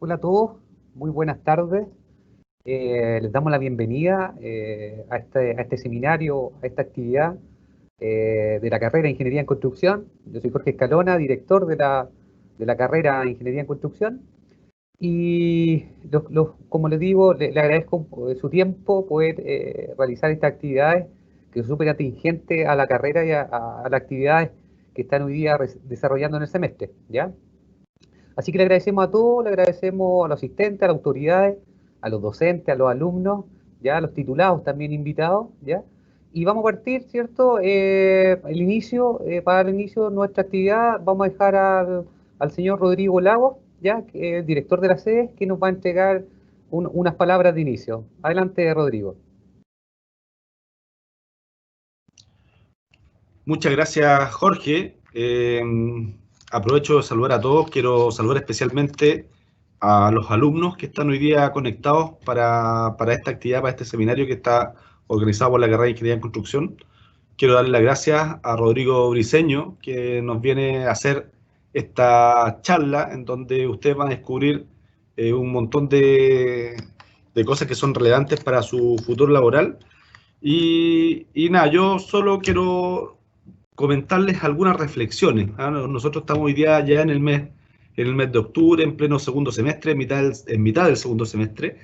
Hola a todos, muy buenas tardes. Les damos la bienvenida a este seminario, a esta actividad de la carrera de Ingeniería en Construcción. Yo soy Jorge Escalona, director de la carrera de Ingeniería en Construcción. Y como les digo, le agradezco su tiempo poder realizar estas actividades que son súper atingentes a la carrera y a las actividades que están hoy día desarrollando en el semestre, ¿ya? Así que le agradecemos a todos, le agradecemos a los asistentes, a las autoridades, a los docentes, a los alumnos, ya a los titulados también invitados, ¿ya? Y vamos a partir, ¿cierto? Para el inicio de nuestra actividad, vamos a dejar al señor Rodrigo Lagos, ¿ya? Que es el director de la sede, que nos va a entregar unas palabras de inicio. Adelante, Rodrigo. Muchas gracias, Jorge. Aprovecho de saludar a todos. Quiero saludar especialmente a los alumnos que están hoy día conectados para esta actividad, para este seminario que está organizado por la carrera de Ingeniería en Construcción. Quiero darle las gracias a Rodrigo Briceño, que nos viene a hacer esta charla en donde ustedes van a descubrir un montón de cosas que son relevantes para su futuro laboral. Y nada, yo solo quiero comentarles algunas reflexiones. Nosotros estamos hoy día ya en el mes de octubre, en pleno segundo semestre, en mitad del segundo semestre,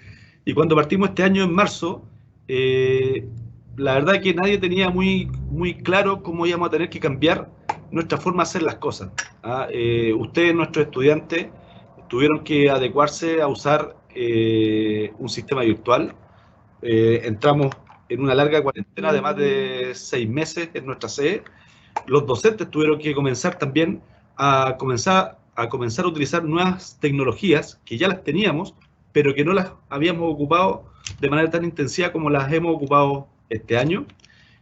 y cuando partimos este año en marzo, la verdad es que nadie tenía muy, muy claro cómo íbamos a tener que cambiar nuestra forma de hacer las cosas. Ustedes, nuestros estudiantes, tuvieron que adecuarse a usar un sistema virtual. Entramos en una larga cuarentena de más de 6 meses en nuestra sede. Los docentes tuvieron que comenzar también a comenzar a utilizar nuevas tecnologías que ya las teníamos, pero que no las habíamos ocupado de manera tan intensiva como las hemos ocupado este año.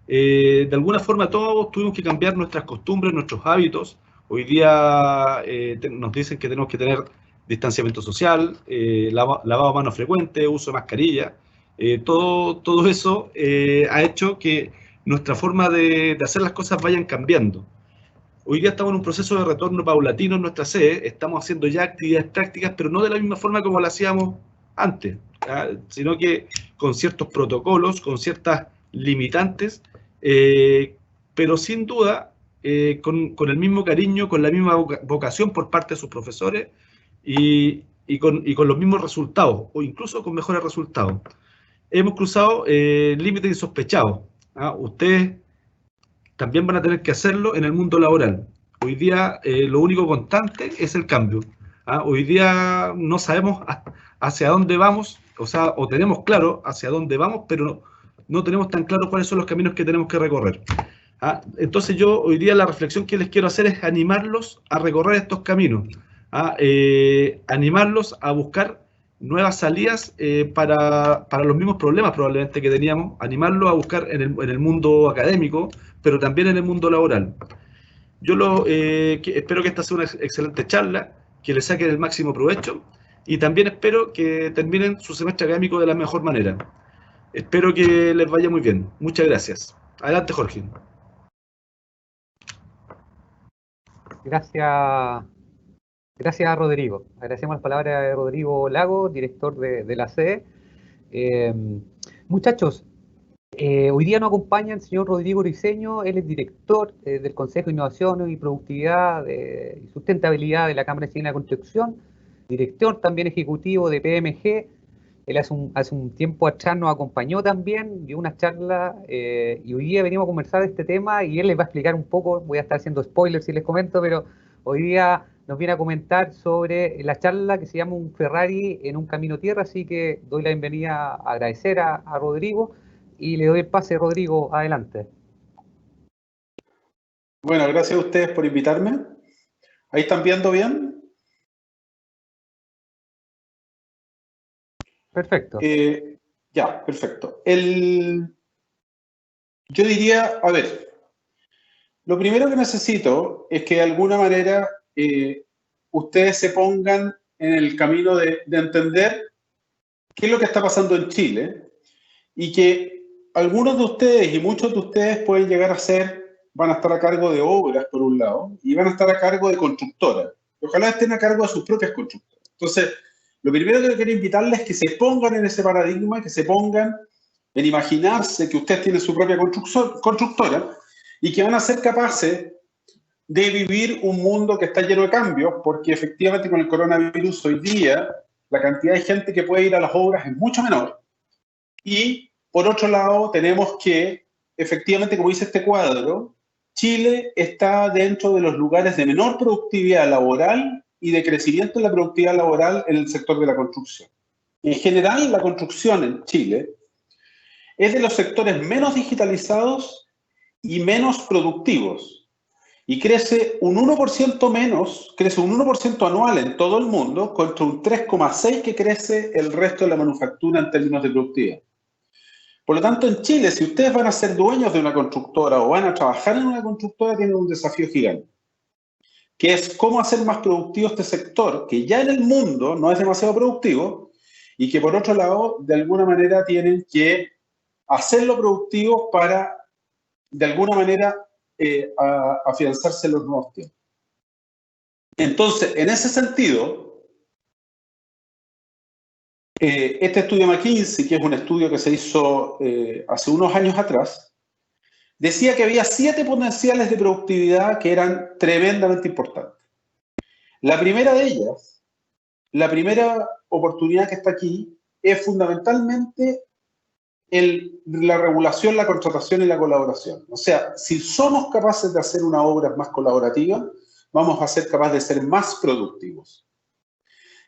De alguna forma todos tuvimos que cambiar nuestras costumbres, nuestros hábitos. Hoy día nos dicen que tenemos que tener distanciamiento social, lavado de manos frecuente, uso de mascarilla. Todo eso ha hecho que nuestra forma de hacer las cosas vayan cambiando. Hoy día estamos en un proceso de retorno paulatino en nuestra sede, estamos haciendo ya actividades prácticas, pero no de la misma forma como lo hacíamos antes, sino que con ciertos protocolos, con ciertas limitantes, pero sin duda con el mismo cariño, con la misma vocación por parte de sus profesores y con los mismos resultados, o incluso con mejores resultados. Hemos cruzado límites insospechados. Ustedes también van a tener que hacerlo en el mundo laboral. Hoy día lo único constante es el cambio. Hoy día no sabemos hacia dónde vamos, o tenemos claro hacia dónde vamos, pero no tenemos tan claro cuáles son los caminos que tenemos que recorrer. Entonces yo hoy día la reflexión que les quiero hacer es animarlos a recorrer estos caminos, animarlos a buscar nuevas salidas para los mismos problemas probablemente que teníamos, animarlos a buscar en el mundo académico, pero también en el mundo laboral. Yo espero que esta sea una excelente charla, que les saquen el máximo provecho y también espero que terminen su semestre académico de la mejor manera. Espero que les vaya muy bien. Muchas gracias. Adelante, Jorge. Gracias, gracias, Rodrigo. Agradecemos las palabras de Rodrigo Lagos, director de la sede. Muchachos, hoy día nos acompaña el señor Rodrigo Briceño. Él es director del Consejo de Innovación y Productividad y Sustentabilidad de la Cámara Chilena de Construcción, director también ejecutivo de PMG. Él hace un tiempo atrás nos acompañó también, dio una charla y hoy día venimos a conversar de este tema y él les va a explicar un poco. Voy a estar haciendo spoilers si les comento, pero hoy día nos viene a comentar sobre la charla que se llama Un Ferrari en un camino tierra, así que doy la bienvenida, a agradecer a Rodrigo y le doy el pase. Rodrigo, adelante. Bueno, gracias a ustedes por invitarme. ¿Ahí están viendo bien? Perfecto. Ya, perfecto. Yo diría, a ver, lo primero que necesito es que de alguna manera ustedes se pongan en el camino de entender qué es lo que está pasando en Chile y que algunos de ustedes y muchos de ustedes pueden llegar a van a estar a cargo de obras, por un lado, y van a estar a cargo de constructoras. Ojalá estén a cargo de sus propias constructoras. Entonces, lo primero que quiero invitarles es que se pongan en ese paradigma, que se pongan en imaginarse que ustedes tienen su propia constructora y que van a ser capaces de vivir un mundo que está lleno de cambios, porque efectivamente con el coronavirus hoy día la cantidad de gente que puede ir a las obras es mucho menor. Y por otro lado tenemos que, efectivamente, como dice este cuadro, Chile está dentro de los lugares de menor productividad laboral y de crecimiento en la productividad laboral en el sector de la construcción. En general, la construcción en Chile es de los sectores menos digitalizados y menos productivos. Y crece un 1% menos, crece un 1% anual en todo el mundo, contra un 3,6% que crece el resto de la manufactura en términos de productividad. Por lo tanto, en Chile, si ustedes van a ser dueños de una constructora o van a trabajar en una constructora, tienen un desafío gigante, que es cómo hacer más productivo este sector, que ya en el mundo no es demasiado productivo, y que por otro lado, de alguna manera, tienen que hacerlo productivo para, de alguna manera, afianzarse en los nuevos tiempos. Entonces, en ese sentido, este estudio McKinsey, que es un estudio que se hizo hace unos años atrás, decía que había 7 potenciales de productividad que eran tremendamente importantes. La primera de ellas, la primera oportunidad que está aquí, es fundamentalmente la regulación, la contratación y la colaboración. O sea, si somos capaces de hacer una obra más colaborativa, vamos a ser capaces de ser más productivos.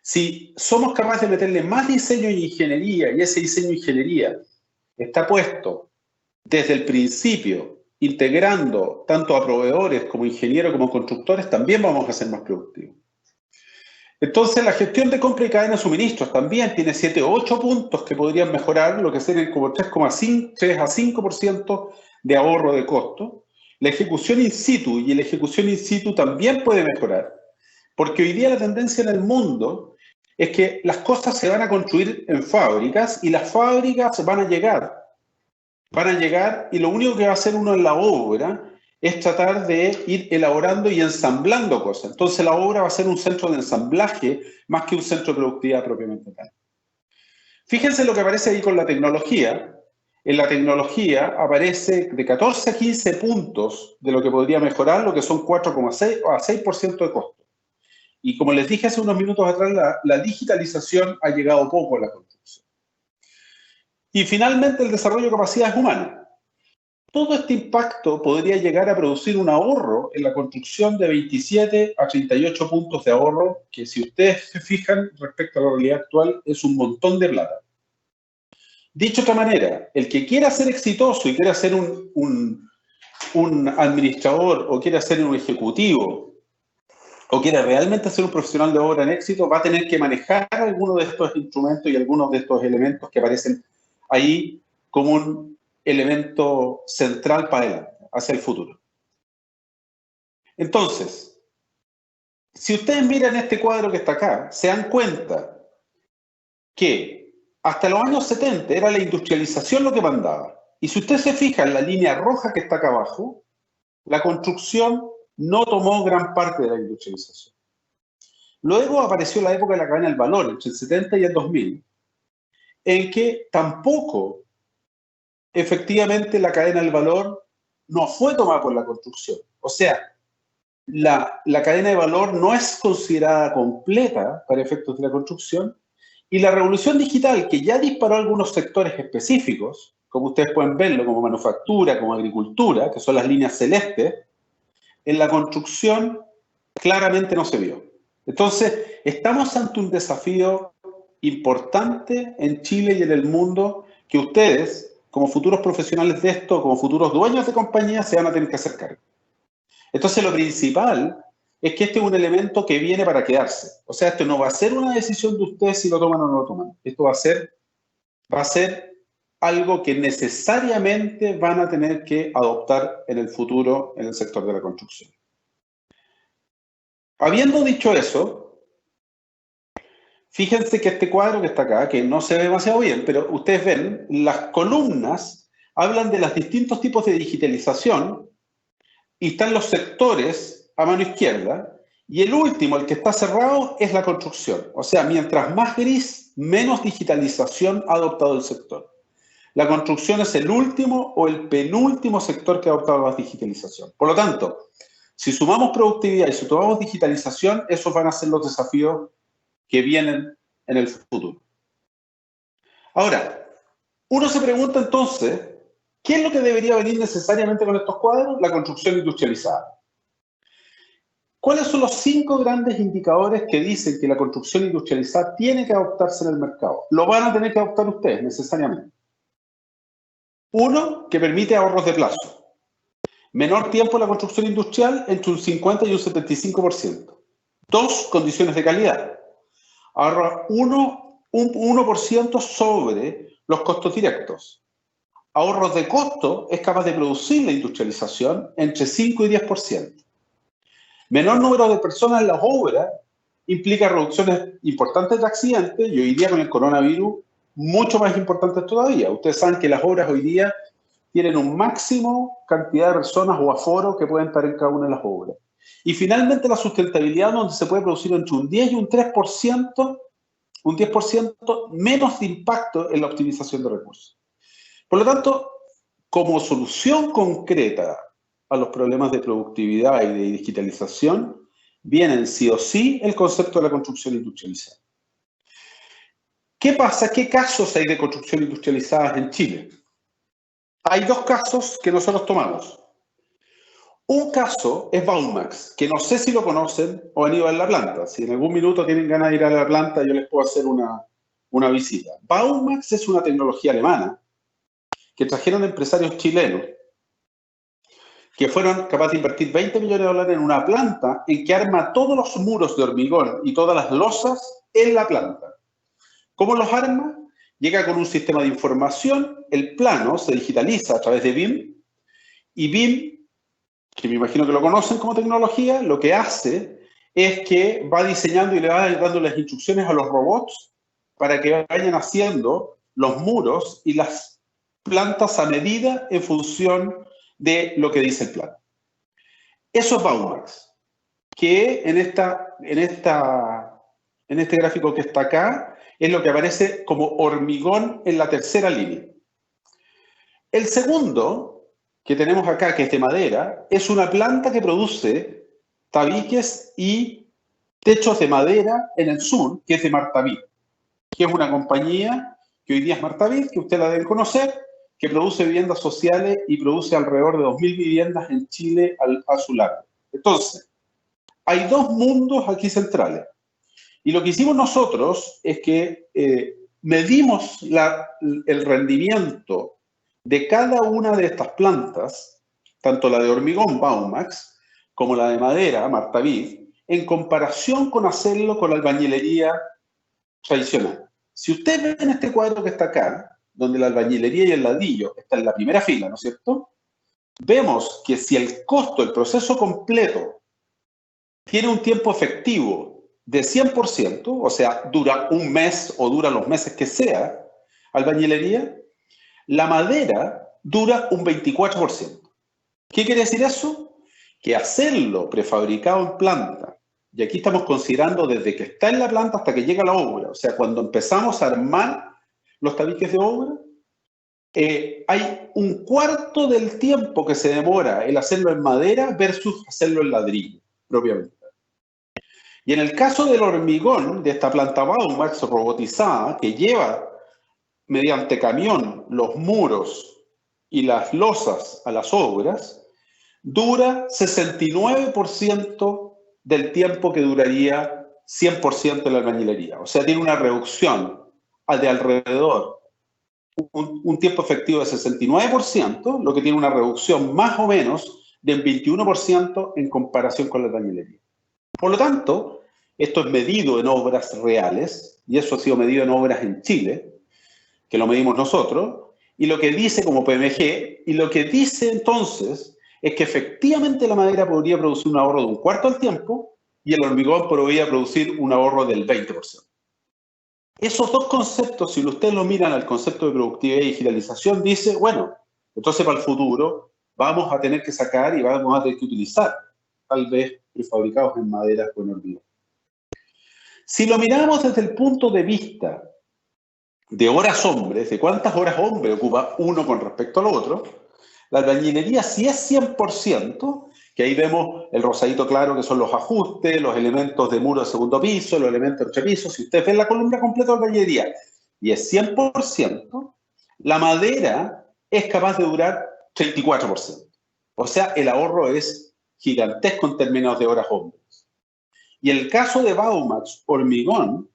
Si somos capaces de meterle más diseño e ingeniería, y ese diseño e ingeniería está puesto desde el principio, integrando tanto a proveedores como ingenieros como constructores, también vamos a ser más productivos. Entonces, la gestión de compra y cadena de suministros también tiene 7 o 8 puntos que podrían mejorar, lo que sería como 3 a 5% de ahorro de costo. La ejecución in situ, y la ejecución in situ también puede mejorar, porque hoy día la tendencia en el mundo es que las cosas se van a construir en fábricas y las fábricas van a llegar y lo único que va a hacer uno en la obra es tratar de ir elaborando y ensamblando cosas. Entonces la obra va a ser un centro de ensamblaje más que un centro de productividad propiamente tal. Fíjense lo que aparece ahí con la tecnología. En la tecnología aparece de 14 a 15 puntos de lo que podría mejorar, lo que son 4,6 a 6% de costo. Y como les dije hace unos minutos atrás, la digitalización ha llegado poco a la construcción. Y finalmente el desarrollo de capacidades humanas. Todo este impacto podría llegar a producir un ahorro en la construcción de 27 a 38 puntos de ahorro, que si ustedes se fijan respecto a la realidad actual, es un montón de plata. Dicho de otra manera, el que quiera ser exitoso y quiera ser un administrador o quiera ser un ejecutivo o quiera realmente ser un profesional de obra en éxito, va a tener que manejar algunos de estos instrumentos y algunos de estos elementos que aparecen ahí como un elemento central para adelante, hacia el futuro. Entonces, si ustedes miran este cuadro que está acá, se dan cuenta que hasta los años 70 era la industrialización lo que mandaba. Y si usted se fija en la línea roja que está acá abajo, la construcción no tomó gran parte de la industrialización. Luego apareció la época de la cadena del valor, entre el 70 y el 2000, en que tampoco efectivamente la cadena del valor no fue tomada por la construcción. O sea, la cadena de valor no es considerada completa para efectos de la construcción, y la revolución digital, que ya disparó algunos sectores específicos, como ustedes pueden verlo, como manufactura, como agricultura, que son las líneas celestes, en la construcción claramente no se vio. Entonces, estamos ante un desafío importante en Chile y en el mundo que ustedes, como futuros profesionales de esto, como futuros dueños de compañías, se van a tener que hacer cargo. Entonces, lo principal es que este es un elemento que viene para quedarse. O sea, esto no va a ser una decisión de ustedes si lo toman o no lo toman. Esto va a ser algo que necesariamente van a tener que adoptar en el futuro en el sector de la construcción. Habiendo dicho eso, fíjense que este cuadro que está acá, que no se ve demasiado bien, pero ustedes ven, las columnas hablan de los distintos tipos de digitalización y están los sectores a mano izquierda, Y el último, el que está cerrado, es la construcción. O sea, mientras más gris, menos digitalización ha adoptado el sector. La construcción es el último o el penúltimo sector que ha adoptado la digitalización. Por lo tanto, si sumamos productividad y si sumamos digitalización, esos van a ser los desafíos que vienen en el futuro. Ahora, uno se pregunta entonces, ¿qué es lo que debería venir necesariamente con estos cuadros? La construcción industrializada. ¿Cuáles son los 5 grandes indicadores que dicen que la construcción industrializada tiene que adoptarse en el mercado? Lo van a tener que adoptar ustedes necesariamente. Uno, que permite ahorros de plazo. Menor tiempo en la construcción industrial, entre un 50 y un 75%. 2, condiciones de calidad. Ahorra un 1% sobre los costos directos. Ahorros de costo, es capaz de producir la industrialización entre 5 y 10%. Menor número de personas en las obras implica reducciones importantes de accidentes y hoy día con el coronavirus mucho más importantes todavía. Ustedes saben que las obras hoy día tienen un máximo cantidad de personas o aforo que pueden estar en cada una de las obras. Y finalmente la sustentabilidad, donde se puede producir entre un 10 y un 3%, un 10% menos de impacto en la optimización de recursos. Por lo tanto, como solución concreta a los problemas de productividad y de digitalización, vienen sí o sí el concepto de la construcción industrializada. ¿Qué pasa? ¿Qué casos hay de construcción industrializada en Chile? Hay 2 casos que nosotros tomamos. Un caso es Baumax, que no sé si lo conocen o han ido a la planta. Si en algún minuto tienen ganas de ir a la planta, yo les puedo hacer una visita. Baumax es una tecnología alemana que trajeron empresarios chilenos que fueron capaces de invertir $20 millones en una planta en que arma todos los muros de hormigón y todas las losas en la planta. ¿Cómo los arma? Llega con un sistema de información, el plano se digitaliza a través de BIM, y BIM, que me imagino que lo conocen como tecnología, lo que hace es que va diseñando y le va dando las instrucciones a los robots para que vayan haciendo los muros y las plantas a medida en función de lo que dice el plan. Eso es Baumax, que en este gráfico que está acá, es lo que aparece como hormigón en la tercera línea. El segundo, que tenemos acá, que es de madera, es una planta que produce tabiques y techos de madera en el sur, que es de Martavid, que es una compañía que hoy día es Martavid, que usted la debe conocer, que produce viviendas sociales y produce alrededor de 2.000 viviendas en Chile a su largo. Entonces, hay 2 mundos aquí centrales. Y lo que hicimos nosotros es que medimos el rendimiento de cada una de estas plantas, tanto la de hormigón Baumax como la de madera Martavid, en comparación con hacerlo con la albañilería tradicional. Si ustedes ven este cuadro que está acá, donde la albañilería y el ladrillo están en la primera fila, ¿no es cierto? Vemos que si el costo, el proceso completo, tiene un tiempo efectivo de 100%, o sea, dura un mes o dura los meses que sea, albañilería, la madera dura un 24%. ¿Qué quiere decir eso? Que hacerlo prefabricado en planta, y aquí estamos considerando desde que está en la planta hasta que llega la obra, o sea, cuando empezamos a armar los tabiques de obra, hay un cuarto del tiempo que se demora el hacerlo en madera versus hacerlo en ladrillo, propiamente. Y en el caso del hormigón, de esta planta Baumax robotizada, que lleva mediante camión los muros y las losas a las obras, dura 69% del tiempo que duraría 100% de la albañilería. O sea, tiene una reducción de alrededor, un tiempo efectivo de 69%, lo que tiene una reducción más o menos del 21% en comparación con la albañilería. Por lo tanto, esto es medido en obras reales, y eso ha sido medido en obras en Chile, que lo medimos nosotros, y lo que dice como PMG, y lo que dice entonces es que efectivamente la madera podría producir un ahorro de un cuarto del tiempo, y el hormigón podría producir un ahorro del 20%. Esos 2 conceptos, si ustedes lo miran al concepto de productividad y digitalización, dice, bueno, entonces para el futuro vamos a tener que sacar y vamos a tener que utilizar tal vez prefabricados en madera o en hormigón. Si lo miramos desde el punto de vista de horas hombres, de cuántas horas hombre ocupa uno con respecto al otro, la albañilería sí es 100%, que ahí vemos el rosadito claro que son los ajustes, los elementos de muro de segundo piso, los elementos de entrepiso. Si ustedes ven la columna completa de albañilería y es 100%, la madera es capaz de durar 34%. O sea, el ahorro es gigantesco en términos de horas hombres. Y el caso de Baumax hormigón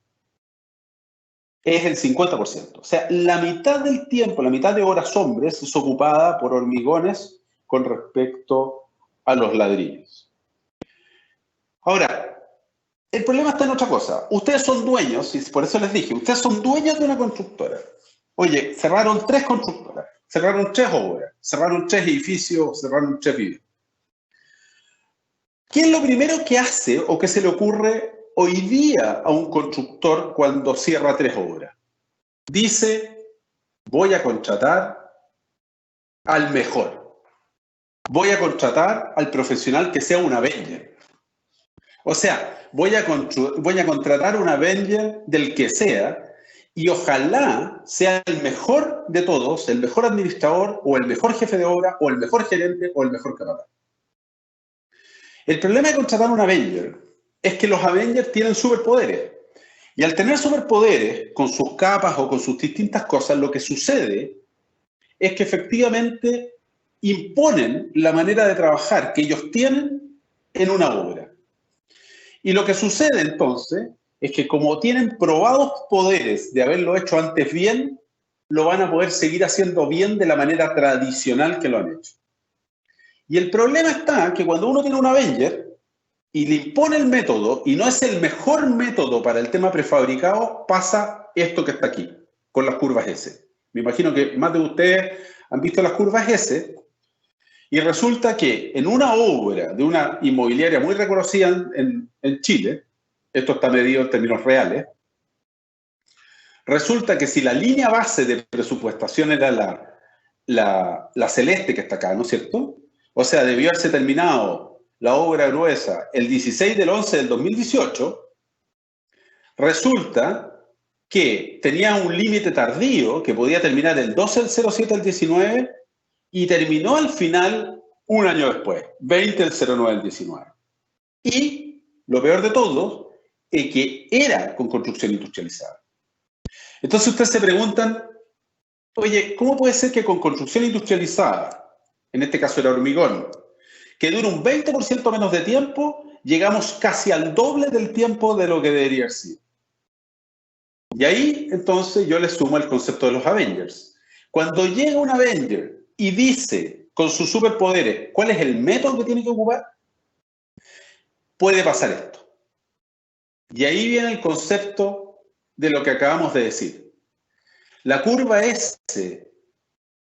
es el 50%. O sea, la mitad del tiempo, la mitad de horas hombres es ocupada por hormigones con respecto a los ladrillos. Ahora, el problema está en otra cosa. Ustedes son dueños, y por eso les dije, ustedes son dueños de una constructora. Oye, cerraron 3 constructoras, cerraron 3 obras, cerraron 3 edificios, cerraron 3 viviendas. ¿Qué es lo primero que hace o que se le ocurre hoy día a un constructor cuando cierra 3 obras? Dice, voy a contratar al mejor. Voy a contratar al profesional que sea un Avenger. O sea, voy a contratar un Avenger del que sea y ojalá sea el mejor de todos, el mejor administrador o el mejor jefe de obra o el mejor gerente o el mejor capataz. El problema de contratar un Avenger es que los Avengers tienen superpoderes. Y al tener superpoderes, con sus capas o con sus distintas cosas, lo que sucede es que efectivamente imponen la manera de trabajar que ellos tienen en una obra. Y lo que sucede entonces es que como tienen probados poderes de haberlo hecho antes bien, lo van a poder seguir haciendo bien de la manera tradicional que lo han hecho. Y el problema está que cuando uno tiene un Avenger y le impone el método y no es el mejor método para el tema prefabricado, pasa esto que está aquí, con las curvas S. Me imagino que más de ustedes han visto las curvas S y resulta que en una obra de una inmobiliaria muy reconocida en Chile, esto está medido en términos reales, resulta que si la línea base de presupuestación era la celeste que está acá, ¿no es cierto? O sea, debió haberse terminado la obra gruesa el 16 del 11 del 2018, resulta que tenía un límite tardío que podía terminar el 12 del 07 del 19 y terminó al final un año después, 20 del 09 del 19. Y lo peor de todo es que era con construcción industrializada. Entonces ustedes se preguntan, oye, ¿cómo puede ser que con construcción industrializada, en este caso era hormigón, que dura un 20% menos de tiempo, llegamos casi al doble del tiempo de lo que debería haber sido? Y ahí, entonces, yo le sumo el concepto de los Avengers. Cuando llega un Avenger y dice, con sus superpoderes, cuál es el método que tiene que ocupar, puede pasar esto. Y ahí viene el concepto de lo que acabamos de decir. La curva S,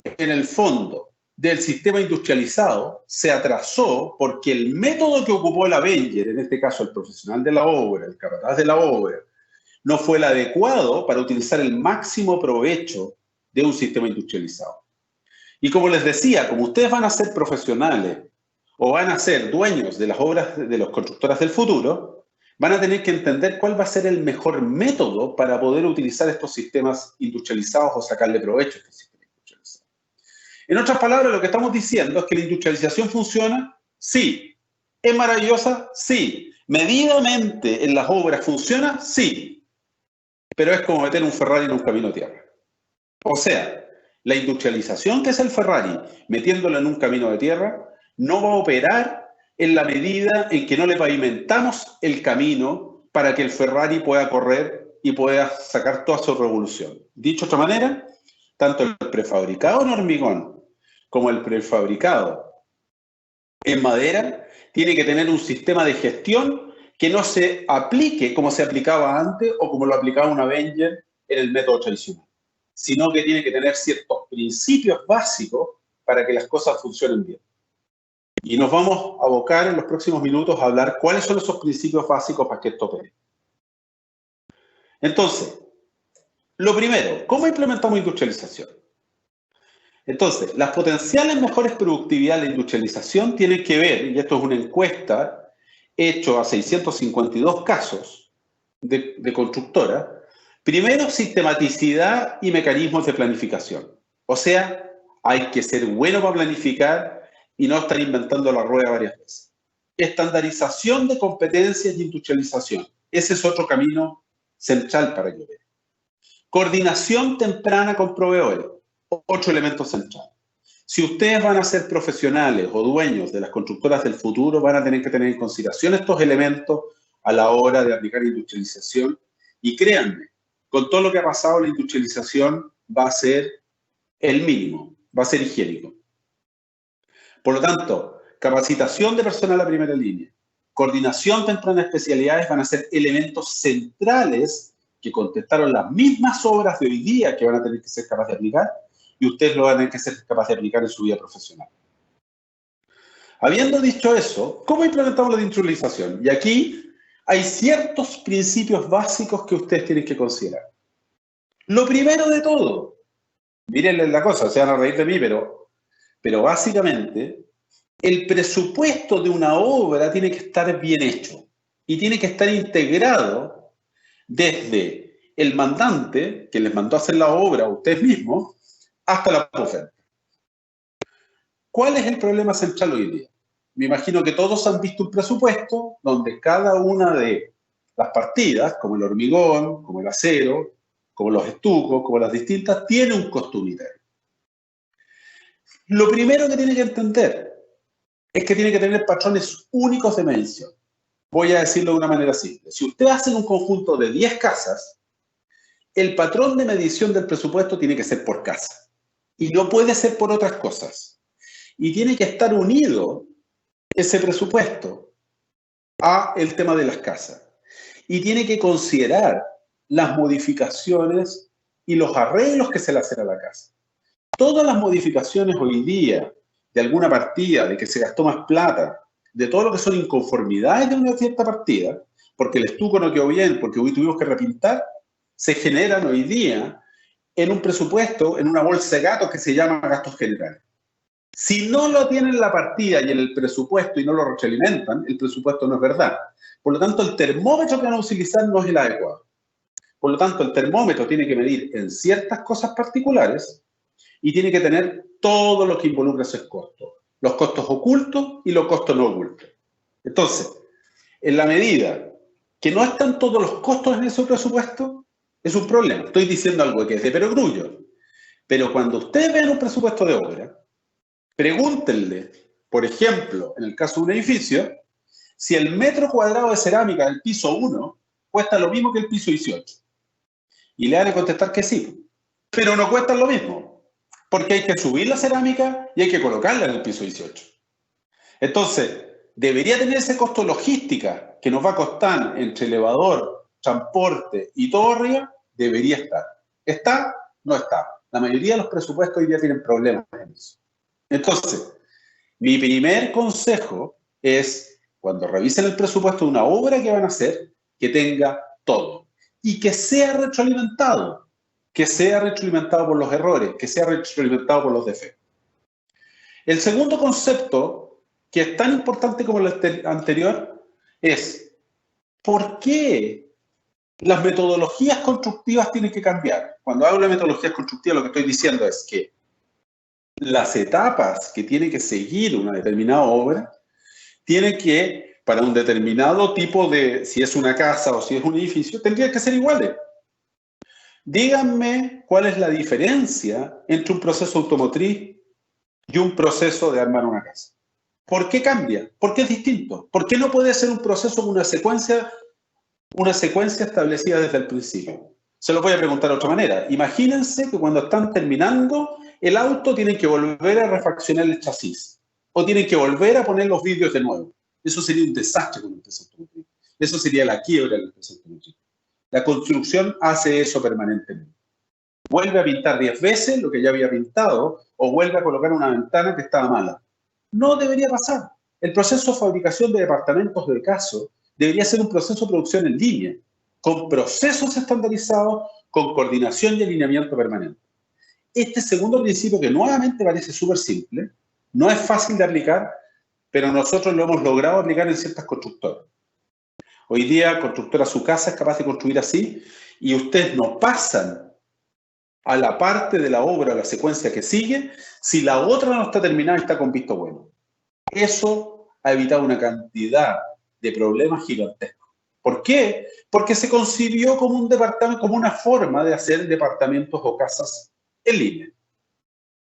en el fondo, del sistema industrializado se atrasó porque el método que ocupó el Avenger, en este caso el profesional de la obra, el capataz de la obra, no fue el adecuado para utilizar el máximo provecho de un sistema industrializado. Y como les decía, como ustedes van a ser profesionales o van a ser dueños de las obras de las constructoras del futuro, van a tener que entender cuál va a ser el mejor método para poder utilizar estos sistemas industrializados o sacarle provecho a estos sistemas industrializados. En otras palabras, lo que estamos diciendo es que la industrialización funciona, sí. ¿Es maravillosa? Sí. ¿Medidamente en las obras funciona? Sí. Pero es como meter un Ferrari en un camino de tierra. O sea, la industrialización que es el Ferrari, metiéndolo en un camino de tierra, no va a operar en la medida en que no le pavimentamos el camino para que el Ferrari pueda correr y pueda sacar toda su revolución. Dicho de otra manera, tanto el prefabricado en hormigón como el prefabricado en madera tiene que tener un sistema de gestión que no se aplique como se aplicaba antes o como lo aplicaba un Avenger en el método tradicional, sino que tiene que tener ciertos principios básicos para que las cosas funcionen bien. Y nos vamos a abocar en los próximos minutos a hablar cuáles son esos principios básicos para que esto opere. Entonces, lo primero, ¿cómo implementamos industrialización? Entonces, las potenciales mejores productividades de la industrialización tienen que ver, y esto es una encuesta hecha a 652 casos de constructoras, primero, sistematicidad y mecanismos de planificación. O sea, hay que ser bueno para planificar y no estar inventando la rueda varias veces. Estandarización de competencias y industrialización. Ese es otro camino central para que vean. Coordinación temprana con proveedores. Otro elemento central. Si ustedes van a ser profesionales o dueños de las constructoras del futuro, van a tener que tener en consideración estos elementos a la hora de aplicar industrialización. Y créanme, con todo lo que ha pasado, la industrialización va a ser el mínimo, va a ser higiénico. Por lo tanto, capacitación de personal a primera línea, coordinación temprana de especialidades van a ser elementos centrales que contestaron las mismas obras de hoy día que van a tener que ser capaces de aplicar y ustedes lo van a tener que ser capaces de aplicar en su vida profesional. Habiendo dicho eso, ¿cómo implementamos la industrialización? Y aquí hay ciertos principios básicos que ustedes tienen que considerar. Lo primero de todo, mírenle la cosa, se van a reír de mí, pero básicamente el presupuesto de una obra tiene que estar bien hecho y tiene que estar integrado desde el mandante, que les mandó a hacer la obra a ustedes mismos, hasta la oferta. ¿Cuál es el problema central hoy día? Me imagino que todos han visto un presupuesto donde cada una de las partidas, como el hormigón, como el acero, como los estucos, como las distintas, tiene un costo unitario. Lo primero que tiene que entender es que tiene que tener patrones únicos de medición. Voy a decirlo de una manera simple. Si ustedes hacen un conjunto de 10 casas, el patrón de medición del presupuesto tiene que ser por casa. Y no puede ser por otras cosas. Y tiene que estar unido ese presupuesto a el tema de las casas. Y tiene que considerar las modificaciones y los arreglos que se le hacen a la casa. Todas las modificaciones hoy día de alguna partida, de que se gastó más plata, de todo lo que son inconformidades de una cierta partida, porque el estuco no quedó bien, porque hoy tuvimos que repintar, se generan hoy día en un presupuesto, en una bolsa de gatos que se llama gastos generales. Si no lo tienen en la partida y en el presupuesto y no lo retroalimentan, el presupuesto no es verdad. Por lo tanto, el termómetro que van a utilizar no es el adecuado. Por lo tanto, el termómetro tiene que medir en ciertas cosas particulares y tiene que tener todo lo que involucra esos costos. Los costos ocultos y los costos no ocultos. Entonces, en la medida que no están todos los costos en ese presupuesto, es un problema. Estoy diciendo algo que es de perogrullo. Pero cuando ustedes vean un presupuesto de obra, pregúntenle, por ejemplo, en el caso de un edificio, si el metro cuadrado de cerámica del piso 1 cuesta lo mismo que el piso 18. Y le van a contestar que sí, pero no cuestan lo mismo, porque hay que subir la cerámica y hay que colocarla en el piso 18. Entonces, debería tener ese costo logística que nos va a costar entre elevador, transporte y todo arriba, debería estar. ¿Está? No está. La mayoría de los presupuestos hoy día tienen problemas en eso. Entonces, mi primer consejo es, cuando revisen el presupuesto de una obra que van a hacer, que tenga todo. Y que sea retroalimentado por los errores, que sea retroalimentado por los defectos. El segundo concepto, que es tan importante como el anterior, es ¿por qué las metodologías constructivas tienen que cambiar? Cuando hablo de metodologías constructivas, lo que estoy diciendo es que las etapas que tiene que seguir una determinada obra tienen que, para un determinado tipo de, si es una casa o si es un edificio, tendrían que ser iguales. Díganme cuál es la diferencia entre un proceso automotriz y un proceso de armar una casa. ¿Por qué cambia? ¿Por qué es distinto? ¿Por qué no puede ser un proceso con una secuencia establecida desde el principio? Se lo voy a preguntar de otra manera. Imagínense que cuando están terminando el auto tienen que volver a refaccionar el chasis o tienen que volver a poner los vidrios de nuevo. Eso sería un desastre con una empresa automotriz. Eso sería la quiebra de la empresa automotriz. La construcción hace eso permanentemente. Vuelve a pintar 10 veces lo que ya había pintado o vuelve a colocar una ventana que estaba mala. No debería pasar. El proceso de fabricación de departamentos de caso debería ser un proceso de producción en línea, con procesos estandarizados, con coordinación y alineamiento permanente. este segundo principio, que nuevamente parece súper simple, no es fácil de aplicar, pero nosotros lo hemos logrado aplicar en ciertas constructoras. Hoy día, constructora Su Casa es capaz de construir así, y ustedes no pasan a la parte de la obra, a la secuencia que sigue, si la otra no está terminada y está con visto bueno. Eso ha evitado una cantidad de problemas gigantescos. ¿Por qué? Porque se concibió como un departamento, como una forma de hacer departamentos o casas en línea.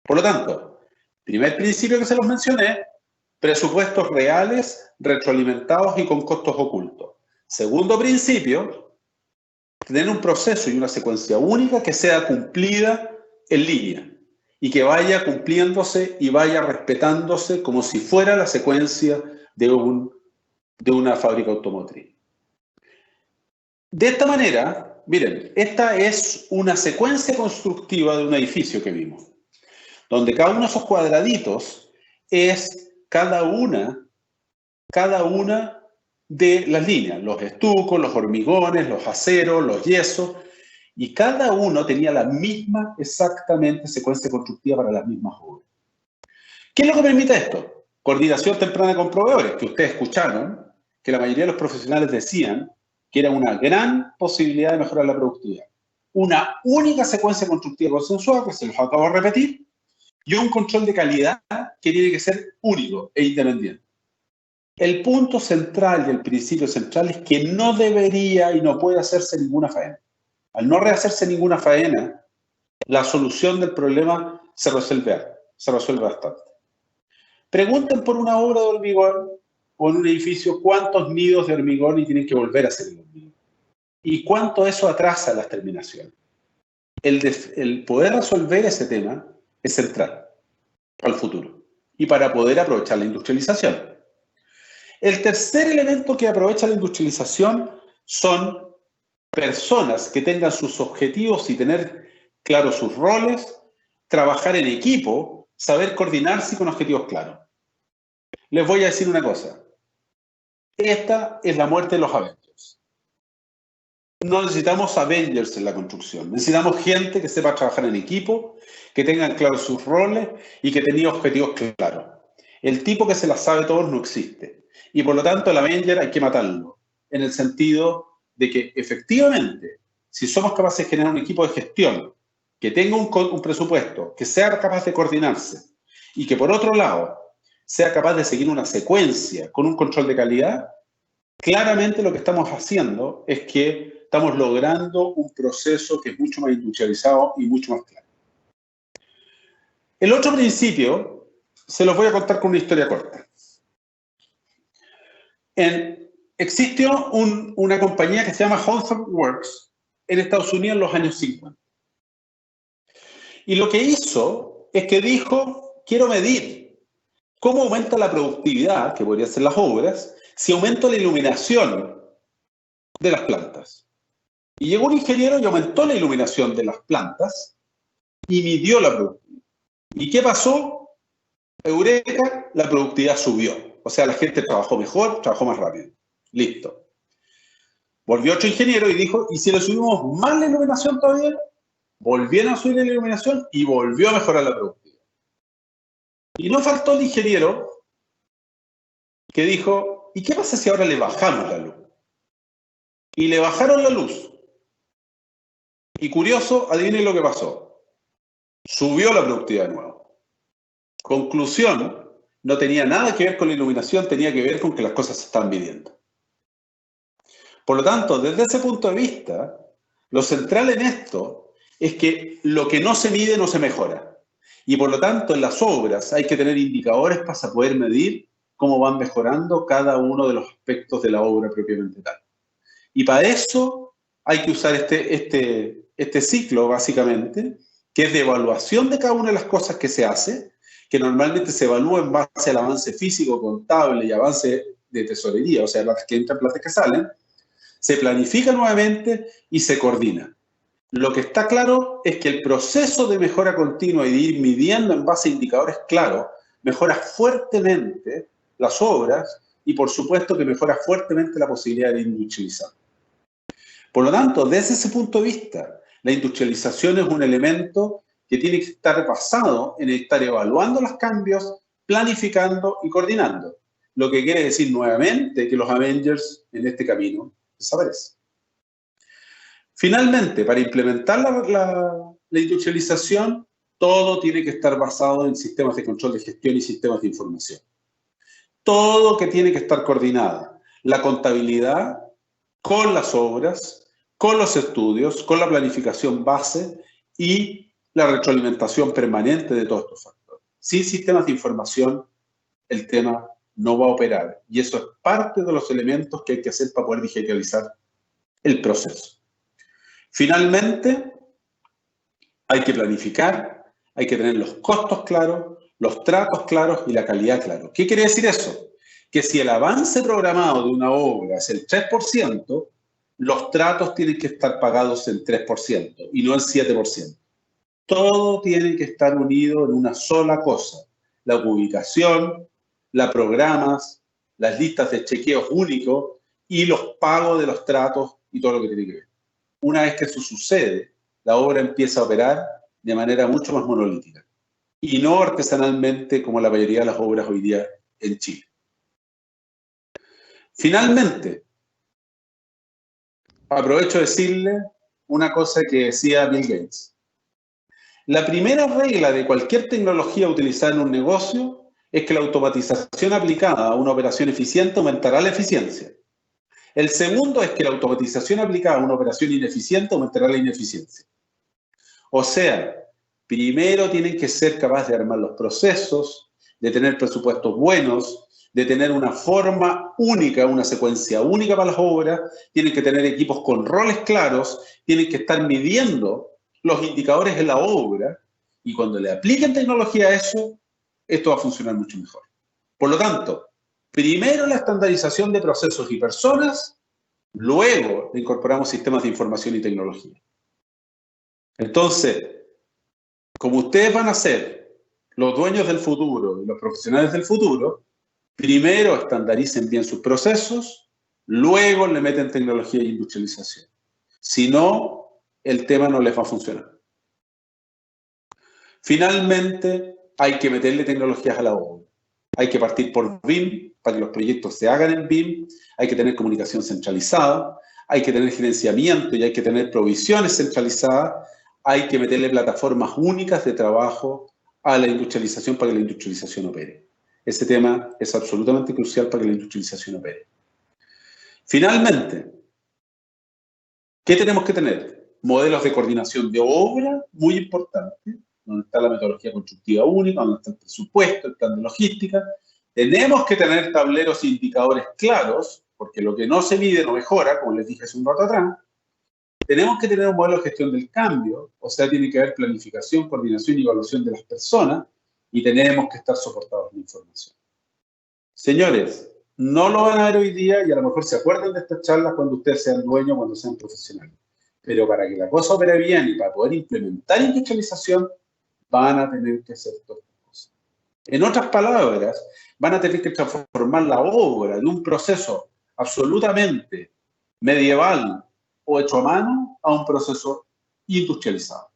Por lo tanto, primer principio que se los mencioné, presupuestos reales, retroalimentados y con costos ocultos. Segundo principio, tener un proceso y una secuencia única que sea cumplida en línea y que vaya cumpliéndose y vaya respetándose como si fuera la secuencia de una fábrica automotriz. De esta manera, miren, esta es una secuencia constructiva de un edificio que vimos, donde cada uno de esos cuadraditos es cada una de las líneas, los estucos, los hormigones, los aceros, los yesos, y cada uno tenía la misma exactamente secuencia constructiva para las mismas obras. ¿Qué es lo que permite esto? Coordinación temprana con proveedores, que ustedes escucharon, que la mayoría de los profesionales decían que era una gran posibilidad de mejorar la productividad. Una única secuencia constructiva consensuada, que se los acabo de repetir, y un control de calidad que tiene que ser único e independiente. El punto central y el principio central es que no debería y no puede hacerse ninguna faena. Al no rehacerse ninguna faena, la solución del problema se resuelve bastante. Pregunten por una obra de hormigón o en un edificio cuántos nidos de hormigón y tienen que volver a hacer el hormigón. Y cuánto eso atrasa las terminaciones. El poder resolver ese tema es central para el futuro y para poder aprovechar la industrialización. El tercer elemento que aprovecha la industrialización son personas que tengan sus objetivos y tener claros sus roles, trabajar en equipo, saber coordinarse con objetivos claros. Les voy a decir una cosa. Esta es la muerte de los Avengers. No necesitamos Avengers en la construcción. Necesitamos gente que sepa trabajar en equipo, que tengan claros sus roles y que tenga objetivos claros. El tipo que se las sabe todos no existe. Y por lo tanto el Avenger hay que matarlo. En el sentido de que efectivamente, si somos capaces de generar un equipo de gestión que tenga un presupuesto, que sea capaz de coordinarse y que por otro lado sea capaz de seguir una secuencia con un control de calidad, claramente lo que estamos haciendo es que estamos logrando un proceso que es mucho más industrializado y mucho más claro. El otro principio se los voy a contar con una historia corta. Existió una compañía que se llama Hawthorne Works en Estados Unidos en los años 50. Y lo que hizo es que dijo, quiero medir cómo aumenta la productividad, que podría ser las obras, si aumento la iluminación de las plantas. Y llegó un ingeniero y aumentó la iluminación de las plantas y midió la productividad. ¿Y qué pasó? Eureka, la productividad subió. O sea, la gente trabajó mejor, trabajó más rápido. Listo. Volvió otro ingeniero y dijo, ¿y si le subimos más la iluminación todavía? Volvieron a subir la iluminación y volvió a mejorar la productividad. Y no faltó el ingeniero que dijo, ¿y qué pasa si ahora le bajamos la luz? Y le bajaron la luz. Y curioso, adivinen lo que pasó. Subió la productividad de nuevo. Conclusión, no tenía nada que ver con la iluminación, tenía que ver con que las cosas se están midiendo. Por lo tanto, desde ese punto de vista, lo central en esto es que lo que no se mide no se mejora. Y por lo tanto, en las obras hay que tener indicadores para poder medir cómo van mejorando cada uno de los aspectos de la obra propiamente tal. Y para eso hay que usar este ciclo, básicamente, que es de evaluación de cada una de las cosas que se hace, que normalmente se evalúa en base al avance físico, contable y avance de tesorería, o sea, las que entran, las que salen, se planifica nuevamente y se coordina. Lo que está claro es que el proceso de mejora continua y de ir midiendo en base a indicadores claros mejora fuertemente las obras y por supuesto que mejora fuertemente la posibilidad de industrializar. Por lo tanto, desde ese punto de vista, la industrialización es un elemento que tiene que estar basado en estar evaluando los cambios, planificando y coordinando. Lo que quiere decir nuevamente que los Avengers en este camino desaparecen. Finalmente, para implementar la industrialización, todo tiene que estar basado en sistemas de control de gestión y sistemas de información. Todo que tiene que estar coordinado. La contabilidad con las obras, con los estudios, con la planificación base y la retroalimentación permanente de todos estos factores. Sin sistemas de información, el tema no va a operar. Y eso es parte de los elementos que hay que hacer para poder digitalizar el proceso. Finalmente, hay que planificar, hay que tener los costos claros, los tratos claros y la calidad claros. ¿Qué quiere decir eso? Que si el avance programado de una obra es el 3%, los tratos tienen que estar pagados en 3% y no en 7%. Todo tiene que estar unido en una sola cosa. La ubicación, la programas, las listas de chequeos únicos y los pagos de los tratos y todo lo que tiene que ver. Una vez que eso sucede, la obra empieza a operar de manera mucho más monolítica y no artesanalmente como la mayoría de las obras hoy día en Chile. Finalmente, aprovecho de decirle una cosa que decía Bill Gates. La primera regla de cualquier tecnología utilizada en un negocio es que la automatización aplicada a una operación eficiente aumentará la eficiencia. El segundo es que la automatización aplicada a una operación ineficiente aumentará la ineficiencia. O sea, primero tienen que ser capaces de armar los procesos, de tener presupuestos buenos, de tener una forma única, una secuencia única para las obras, tienen que tener equipos con roles claros, tienen que estar midiendo los indicadores en la obra y cuando le apliquen tecnología a eso, esto va a funcionar mucho mejor. Por lo tanto, primero la estandarización de procesos y personas, luego le incorporamos sistemas de información y tecnología. Entonces, como ustedes van a ser los dueños del futuro y los profesionales del futuro, primero estandaricen bien sus procesos, luego le meten tecnología e industrialización. Si no, el tema no les va a funcionar. Finalmente, hay que meterle tecnologías a la obra. Hay que partir por BIM para que los proyectos se hagan en BIM, hay que tener comunicación centralizada, hay que tener gerenciamiento y hay que tener provisiones centralizadas, hay que meterle plataformas únicas de trabajo a la industrialización para que la industrialización opere. Este tema es absolutamente crucial para que la industrialización opere. Finalmente, ¿qué tenemos que tener? Modelos de coordinación de obra, muy importantes, donde está la metodología constructiva única, donde está el presupuesto, el plan de logística. Tenemos que tener tableros e indicadores claros, porque lo que no se mide no mejora, como les dije hace un rato atrás. Tenemos que tener un modelo de gestión del cambio, o sea, tiene que haber planificación, coordinación y evaluación de las personas, y tenemos que estar soportados en información. Señores, no lo van a ver hoy día y a lo mejor se acuerdan de estas charlas cuando ustedes sean dueños, cuando sean profesionales. Pero para que la cosa opere bien y para poder implementar industrialización, van a tener que hacer todas estas cosas. En otras palabras, van a tener que transformar la obra de un proceso absolutamente medieval o hecho a mano a un proceso industrializado.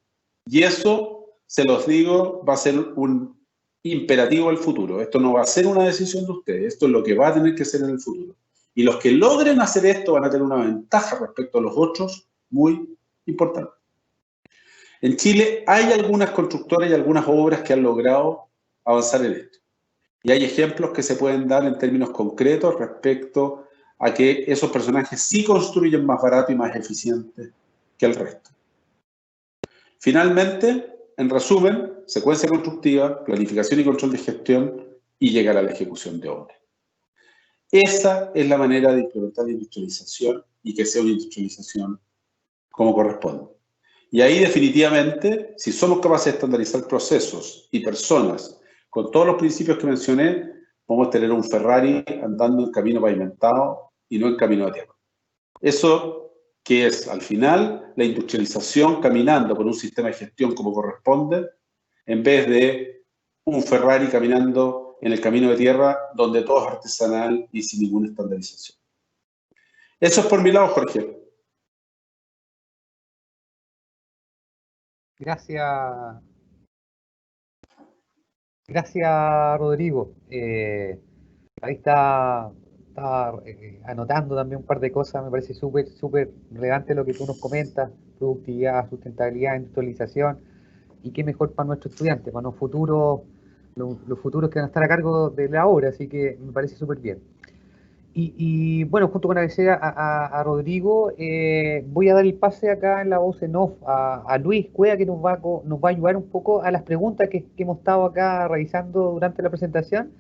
Y eso, se los digo, va a ser un imperativo del futuro. Esto no va a ser una decisión de ustedes, esto es lo que va a tener que ser en el futuro. Y los que logren hacer esto van a tener una ventaja respecto a los otros muy importante. En Chile hay algunas constructoras y algunas obras que han logrado avanzar en esto. Y hay ejemplos que se pueden dar en términos concretos respecto a que esos personajes sí construyen más barato y más eficiente que el resto. Finalmente, en resumen, secuencia constructiva, planificación y control de gestión y llegar a la ejecución de obra. Esa es la manera de implementar la industrialización y que sea una industrialización como corresponde. Y ahí definitivamente, si somos capaces de estandarizar procesos y personas con todos los principios que mencioné, podemos tener un Ferrari andando en camino pavimentado y no en camino de tierra. Eso que es, al final, la industrialización caminando por un sistema de gestión como corresponde, en vez de un Ferrari caminando en el camino de tierra donde todo es artesanal y sin ninguna estandarización. Eso es por mi lado, Jorge. Gracias, Gracias, Rodrigo. Ahí está anotando también un par de cosas. Me parece súper relevante lo que tú nos comentas: productividad, sustentabilidad, industrialización. Y qué mejor para nuestros estudiantes, para los futuros que van a estar a cargo de la obra. Así que me parece súper bien. Y bueno, junto con agradecer a Rodrigo, voy a dar el pase acá en la voz en off a Luis Cueva, que nos va a ayudar un poco a las preguntas que hemos estado acá revisando durante la presentación.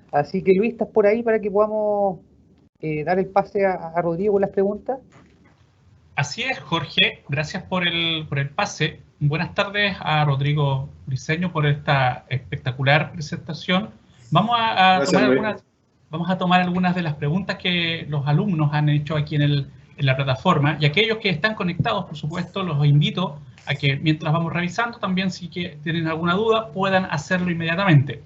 Así que Luis, ¿estás por ahí para que podamos dar el pase a Rodrigo con las preguntas? Así es, Jorge, gracias por el pase. Buenas tardes a Rodrigo Briceño por esta espectacular presentación. Vamos a tomar algunas de las preguntas que los alumnos han hecho aquí en la plataforma, y aquellos que están conectados, por supuesto, los invito a que mientras vamos revisando también, si tienen alguna duda, puedan hacerlo inmediatamente.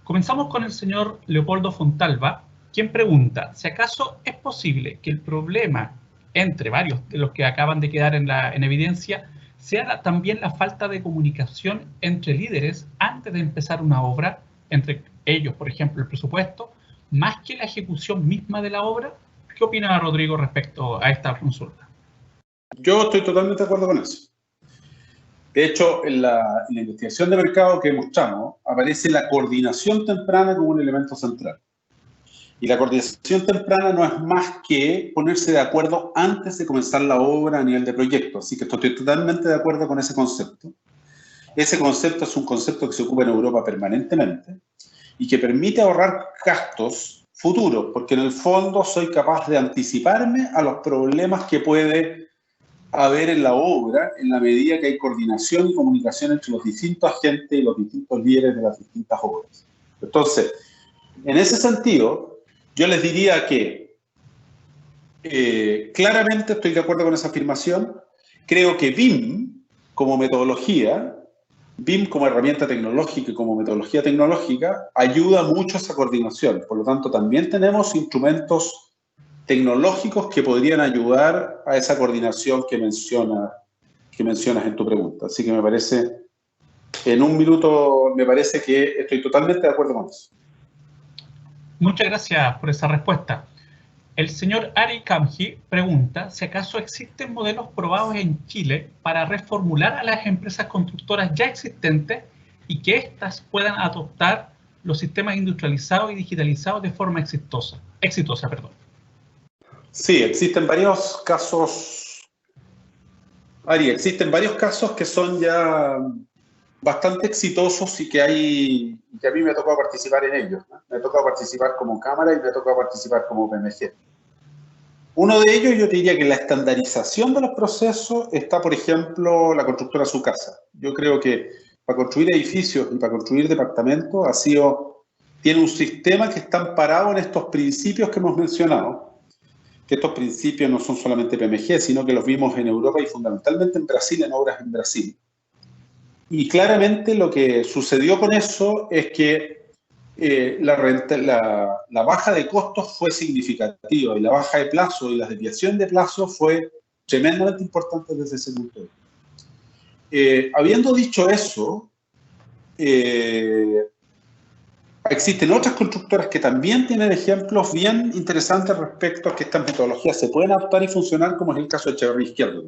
Comenzamos con el señor Leopoldo Fontalva, quien pregunta si acaso es posible que el problema entre varios de los que acaban de quedar en evidencia sea también la falta de comunicación entre líderes antes de empezar una obra, entre ellos, por ejemplo, el presupuesto, más que la ejecución misma de la obra. ¿Qué opina Rodrigo respecto a esta consulta? Yo estoy totalmente de acuerdo con eso. De hecho, en la investigación de mercado que mostramos, aparece la coordinación temprana como un elemento central. Y la coordinación temprana no es más que ponerse de acuerdo antes de comenzar la obra a nivel de proyecto. Así que estoy totalmente de acuerdo con ese concepto. Ese concepto es un concepto que se ocupa en Europa permanentemente y que permite ahorrar gastos futuros, porque en el fondo soy capaz de anticiparme a los problemas que puede haber en la obra en la medida que hay coordinación y comunicación entre los distintos agentes y los distintos líderes de las distintas obras. Entonces, en ese sentido, yo les diría que claramente estoy de acuerdo con esa afirmación. Creo que BIM como metodología, BIM como herramienta tecnológica y como metodología tecnológica ayuda mucho a esa coordinación. Por lo tanto, también tenemos instrumentos tecnológicos que podrían ayudar a esa coordinación que mencionas en tu pregunta. Así que me parece, en un minuto, me parece que estoy totalmente de acuerdo con eso. Muchas gracias por esa respuesta. El señor Ari Kamji pregunta si acaso existen modelos probados en Chile para reformular a las empresas constructoras ya existentes y que éstas puedan adoptar los sistemas industrializados y digitalizados de forma exitosa. Sí, existen varios casos, Ari, existen varios casos que son ya bastante exitosos y que a mí me ha tocado participar en ellos, ¿no? Me ha tocado participar como cámara y me ha tocado participar como PMG. Uno de ellos, yo te diría que la estandarización de los procesos está, por ejemplo, la constructora Sucasa. Yo creo que para construir edificios y para construir departamentos tiene un sistema que está amparado en estos principios que hemos mencionado, que estos principios no son solamente PMG, sino que los vimos en Europa y fundamentalmente en Brasil, en obras en Brasil. Y claramente lo que sucedió con eso es que la baja de costos fue significativa y la baja de plazo y la desviación de plazo fue tremendamente importante desde ese punto de vista. Habiendo dicho eso, existen otras constructoras que también tienen ejemplos bien interesantes respecto a que estas metodologías se pueden adaptar y funcionar, como es el caso de Echeverría Izquierdo.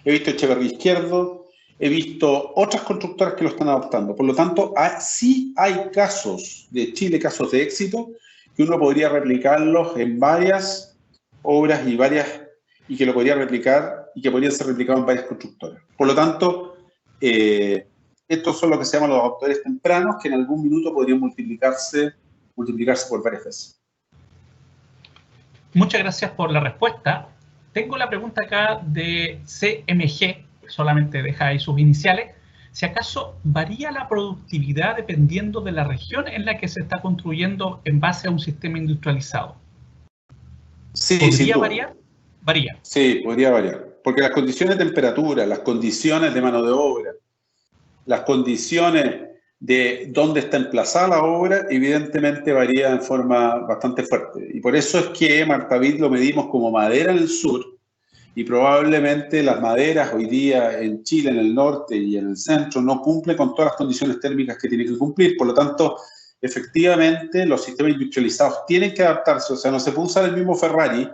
He visto Echeverría Izquierdo, he visto otras constructoras que lo están adoptando. Por lo tanto, sí hay casos de Chile, casos de éxito, que uno podría replicarlos en varias obras y que lo podría replicar y que podrían ser replicados en varias constructoras. Por lo tanto, estos son lo que se llaman los adoptadores tempranos, que en algún minuto podrían multiplicarse por varias veces. Muchas gracias por la respuesta. Tengo la pregunta acá de CMG, solamente deja ahí sus iniciales. Si acaso varía la productividad dependiendo de la región en la que se está construyendo en base a un sistema industrializado. Sí, ¿Podría variar? Varía. Sí, podría variar. Porque las condiciones de temperatura, las condiciones de mano de obra, las condiciones de dónde está emplazada la obra, evidentemente varía en forma bastante fuerte. Y por eso es que Martavid lo medimos como madera en el sur y probablemente las maderas hoy día en Chile, en el norte y en el centro, no cumplen con todas las condiciones térmicas que tienen que cumplir. Por lo tanto, efectivamente, los sistemas industrializados tienen que adaptarse. O sea, no se puede usar el mismo Ferrari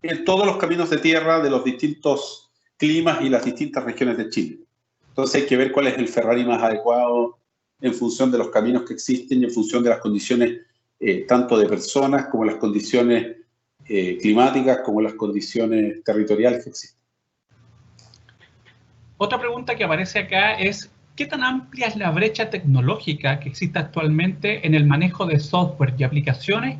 en todos los caminos de tierra de los distintos climas y las distintas regiones de Chile. Entonces hay que ver cuál es el Ferrari más adecuado en función de los caminos que existen y en función de las condiciones tanto de personas como las condiciones climáticas como las condiciones territoriales que existen. Otra pregunta que aparece acá es, ¿qué tan amplia es la brecha tecnológica que existe actualmente en el manejo de software y aplicaciones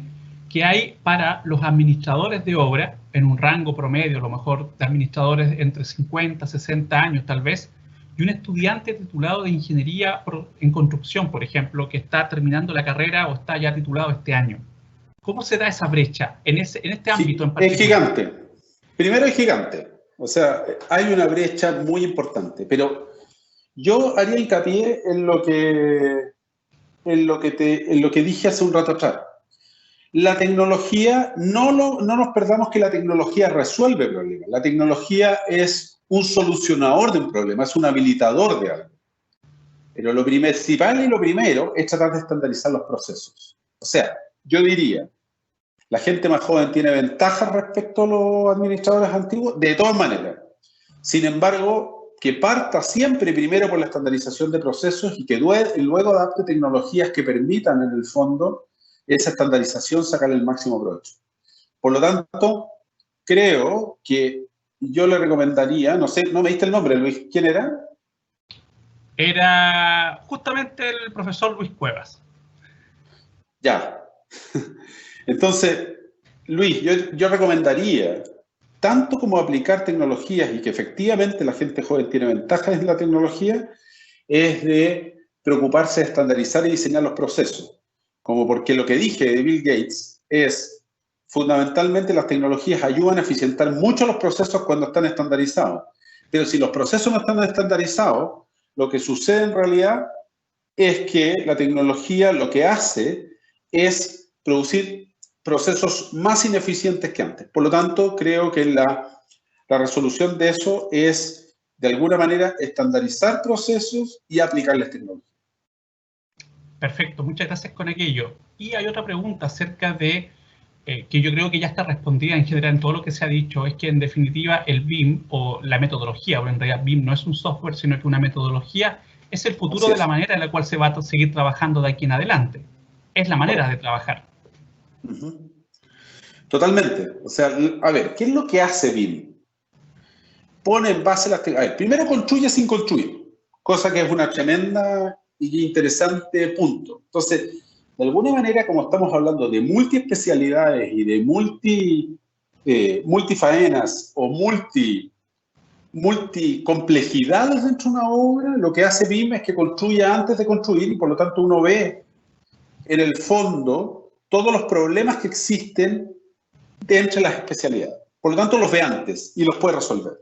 que hay para los administradores de obra en un rango promedio, a lo mejor de administradores entre 50 y 60 años tal vez, y un estudiante titulado de ingeniería en construcción, por ejemplo, que está terminando la carrera o está ya titulado este año? ¿Cómo se da esa brecha en este ámbito en particular? Es gigante. Primero es gigante. O sea, hay una brecha muy importante, pero yo haría hincapié en lo que dije hace un rato atrás. La tecnología, no nos perdamos que la tecnología resuelve problemas. La tecnología es un solucionador de un problema, es un habilitador de algo. Pero lo principal y lo primero es tratar de estandarizar los procesos. O sea, yo diría, la gente más joven tiene ventajas respecto a los administradores antiguos, de todas maneras. Sin embargo, que parta siempre primero por la estandarización de procesos y que luego adapte tecnologías que permitan, en el fondo, esa estandarización sacarle el máximo provecho. Por lo tanto, creo que yo le recomendaría, no sé, ¿no me diste el nombre, Luis? ¿Quién era? Era justamente el profesor Luis Cuevas. Ya. Entonces, Luis, yo recomendaría, tanto como aplicar tecnologías y que efectivamente la gente joven tiene ventajas en la tecnología, es de preocuparse de estandarizar y diseñar los procesos. Como porque lo que dije de Bill Gates es, fundamentalmente las tecnologías ayudan a eficientar mucho los procesos cuando están estandarizados. Pero si los procesos no están estandarizados, lo que sucede en realidad es que la tecnología lo que hace es producir procesos más ineficientes que antes. Por lo tanto, creo que la resolución de eso es, de alguna manera, estandarizar procesos y aplicarles tecnología. Perfecto, muchas gracias con aquello. Y hay otra pregunta acerca de, que yo creo que ya está respondida en general en todo lo que se ha dicho, es que en definitiva el BIM o la metodología, o en realidad BIM no es un software, sino que una metodología, es el futuro de la manera en la cual se va a seguir trabajando de aquí en adelante. Es la manera de trabajar. Totalmente. O sea, a ver, ¿qué es lo que hace BIM? Pone en base a las... A ver, primero construye sin construir, cosa que es una tremenda y interesante punto. Entonces, de alguna manera, como estamos hablando de multiespecialidades y de multifaenas o multicomplejidades dentro de una obra, lo que hace BIM es que construye antes de construir y por lo tanto uno ve en el fondo todos los problemas que existen entre las especialidades. Por lo tanto, los ve antes y los puede resolver.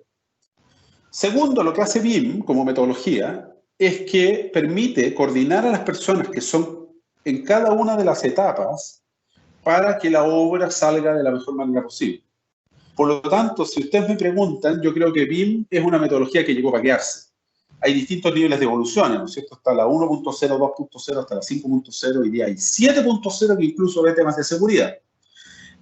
Segundo, lo que hace BIM como metodología es que permite coordinar a las personas que son en cada una de las etapas para que la obra salga de la mejor manera posible. Por lo tanto, si ustedes me preguntan, yo creo que BIM es una metodología que llegó para quedarse. Hay distintos niveles de evolución, ¿no es cierto? Está la 1.0, 2.0, hasta la 5.0, y hay 7.0 que incluso ve temas de seguridad.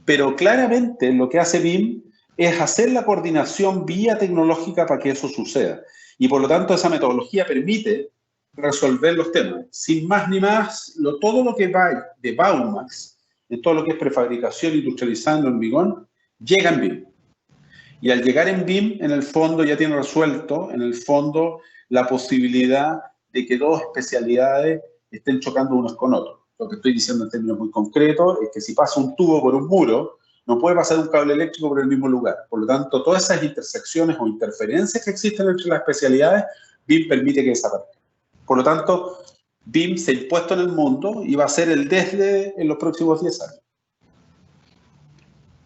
Pero claramente lo que hace BIM es hacer la coordinación vía tecnológica para que eso suceda. Y por lo tanto esa metodología permite resolver los temas. Sin más ni más, todo lo que va de Baumax, de todo lo que es prefabricación industrializando en hormigón, llega en BIM. Y al llegar en BIM, en el fondo ya tiene resuelto, en el fondo, la posibilidad de que dos especialidades estén chocando unos con otros. Lo que estoy diciendo en términos muy concretos es que si pasa un tubo por un muro, no puede pasar un cable eléctrico por el mismo lugar. Por lo tanto, todas esas intersecciones o interferencias que existen entre las especialidades, BIM permite que desaparezcan. Por lo tanto, BIM se ha impuesto en el mundo y va a ser el desde en los próximos 10 años.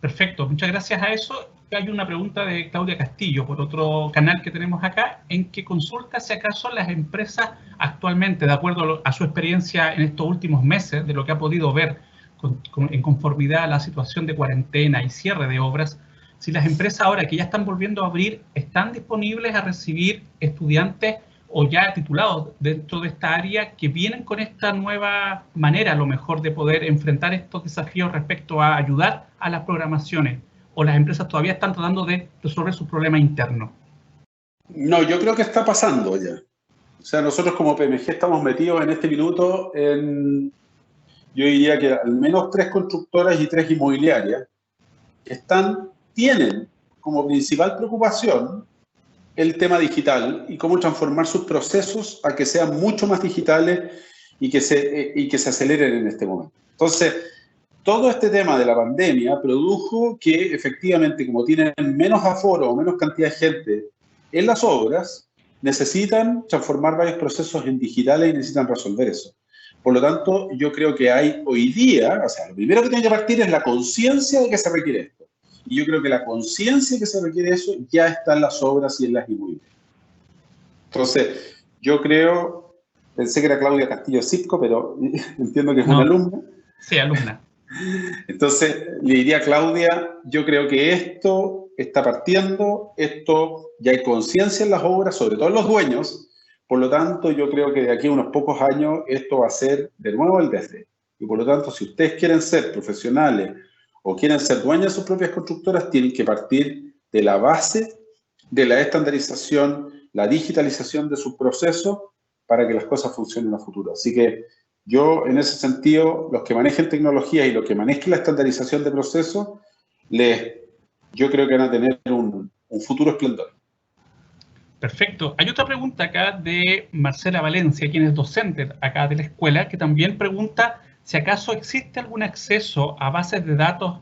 Perfecto, muchas gracias a eso. Hay una pregunta de Claudia Castillo por otro canal que tenemos acá, en que consulta si acaso las empresas actualmente, de acuerdo a su experiencia en estos últimos meses, de lo que ha podido ver en conformidad a la situación de cuarentena y cierre de obras, si las empresas ahora que ya están volviendo a abrir, están disponibles a recibir estudiantes o ya titulados dentro de esta área que vienen con esta nueva manera, a lo mejor, de poder enfrentar estos desafíos respecto a ayudar a las programaciones, o las empresas todavía están tratando de resolver sus problemas internos. No, yo creo que está pasando ya. O sea, nosotros como PMG estamos metidos en este minuto en, yo diría que al menos 3 constructoras y 3 inmobiliarias tienen como principal preocupación el tema digital y cómo transformar sus procesos a que sean mucho más digitales y que se aceleren en este momento. Entonces, todo este tema de la pandemia produjo que efectivamente, como tienen menos aforo o menos cantidad de gente en las obras, necesitan transformar varios procesos en digitales y necesitan resolver eso. Por lo tanto, yo creo que hay hoy día, o sea, lo primero que tiene que partir es la conciencia de que se requiere esto. Y yo creo que la conciencia de que se requiere eso ya está en las obras y en las inmobiliarias. Entonces, yo creo, pensé que era Claudia Castillo Cipco, pero entiendo que es una alumna. Sí, alumna. Entonces, le diría a Claudia, yo creo que esto está partiendo, esto ya hay conciencia en las obras, sobre todo en los dueños, por lo tanto, yo creo que de aquí a unos pocos años esto va a ser de nuevo el desde. Y por lo tanto, si ustedes quieren ser profesionales o quieren ser dueños de sus propias constructoras, tienen que partir de la base de la estandarización, la digitalización de sus procesos para que las cosas funcionen a futuro. Así que yo, en ese sentido, los que manejen tecnología y los que manejen la estandarización de procesos, yo creo que van a tener un futuro esplendor. Perfecto. Hay otra pregunta acá de Marcela Valencia, quien es docente acá de la escuela, que también pregunta si acaso existe algún acceso a bases de datos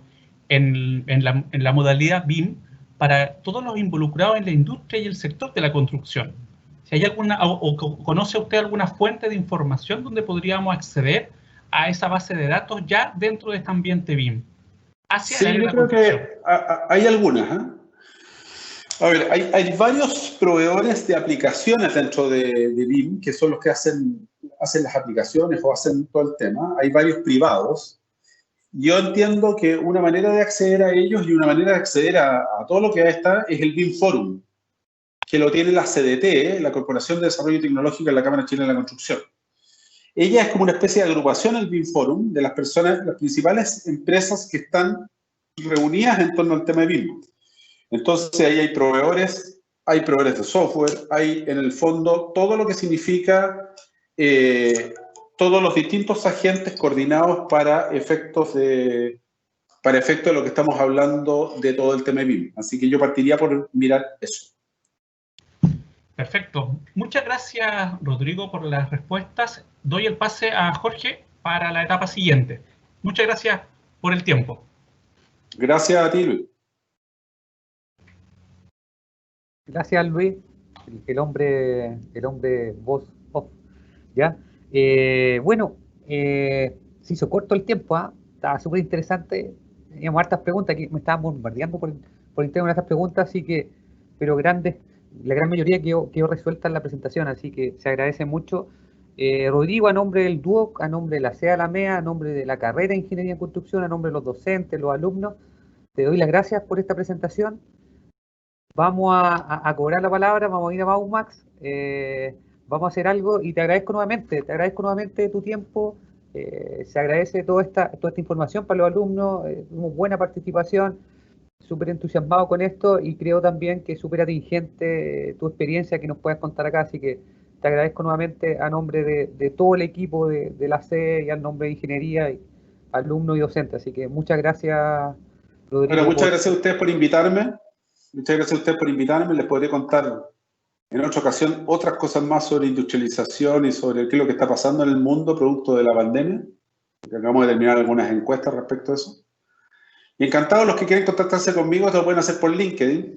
en la modalidad BIM para todos los involucrados en la industria y el sector de la construcción. Si hay alguna, o conoce usted alguna fuente de información donde podríamos acceder a esa base de datos ya dentro de este ambiente BIM. Sí, yo creo que hay algunas. A ver, hay varios proveedores de aplicaciones dentro de BIM, que son los que hacen las aplicaciones o hacen todo el tema. Hay varios privados. Yo entiendo que una manera de acceder a ellos y una manera de acceder a todo lo que está es el BIM Forum, que lo tiene la CDT, la Corporación de Desarrollo Tecnológico de la Cámara Chilena de la Construcción. Ella es como una especie de agrupación, el BIM Forum, de las principales empresas que están reunidas en torno al tema de BIM. Entonces ahí hay proveedores de software, hay en el fondo todo lo que significa todos los distintos agentes coordinados para efectos de lo que estamos hablando de todo el tema de BIM. Así que yo partiría por mirar eso. Perfecto. Muchas gracias, Rodrigo, por las respuestas. Doy el pase a Jorge para la etapa siguiente. Muchas gracias por el tiempo. Gracias a ti, Luis. Gracias, Luis, el hombre voz off, ¿ya? Bueno, se hizo corto el tiempo, estaba súper interesante, teníamos hartas preguntas, que me estaban bombardeando por interno de estas preguntas, así que, pero la gran mayoría quedó resuelta en la presentación, así que se agradece mucho. Rodrigo, a nombre del DUOC, a nombre de la CEA La MEA, a nombre de la carrera de Ingeniería en Construcción, a nombre de los docentes, los alumnos, te doy las gracias por esta presentación. Vamos a cobrar la palabra, vamos a ir a Baumax, vamos a hacer algo y te agradezco nuevamente tu tiempo, se agradece toda esta información para los alumnos, tuvimos buena participación, súper entusiasmado con esto y creo también que es súper atingente tu experiencia que nos puedas contar acá, así que te agradezco nuevamente a nombre de todo el equipo de la CE y al nombre de Ingeniería, y alumnos y docentes, así que muchas gracias, Rodrigo. Bueno, muchas gracias a ustedes por invitarme. Muchas gracias a ustedes por invitarme. Les podré contar en otra ocasión otras cosas más sobre industrialización y sobre qué es lo que está pasando en el mundo producto de la pandemia. Acabamos de terminar algunas encuestas respecto a eso. Y encantado, los que quieren contactarse conmigo, lo pueden hacer por LinkedIn.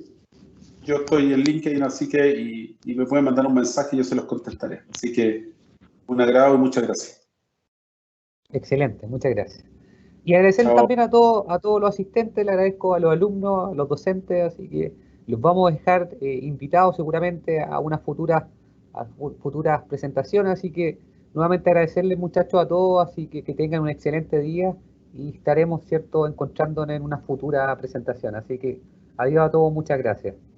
Yo estoy en LinkedIn, así que, y me pueden mandar un mensaje y yo se los contestaré. Así que, un agrado y muchas gracias. Excelente, muchas gracias. Y agradecer también a todos los asistentes, le agradezco a los alumnos, a los docentes, así que los vamos a dejar invitados seguramente a unas futuras presentaciones, así que nuevamente agradecerles, muchachos, a todos, así que tengan un excelente día y estaremos, ¿cierto?, encontrándonos en una futura presentación, así que Adiós a todos, muchas gracias.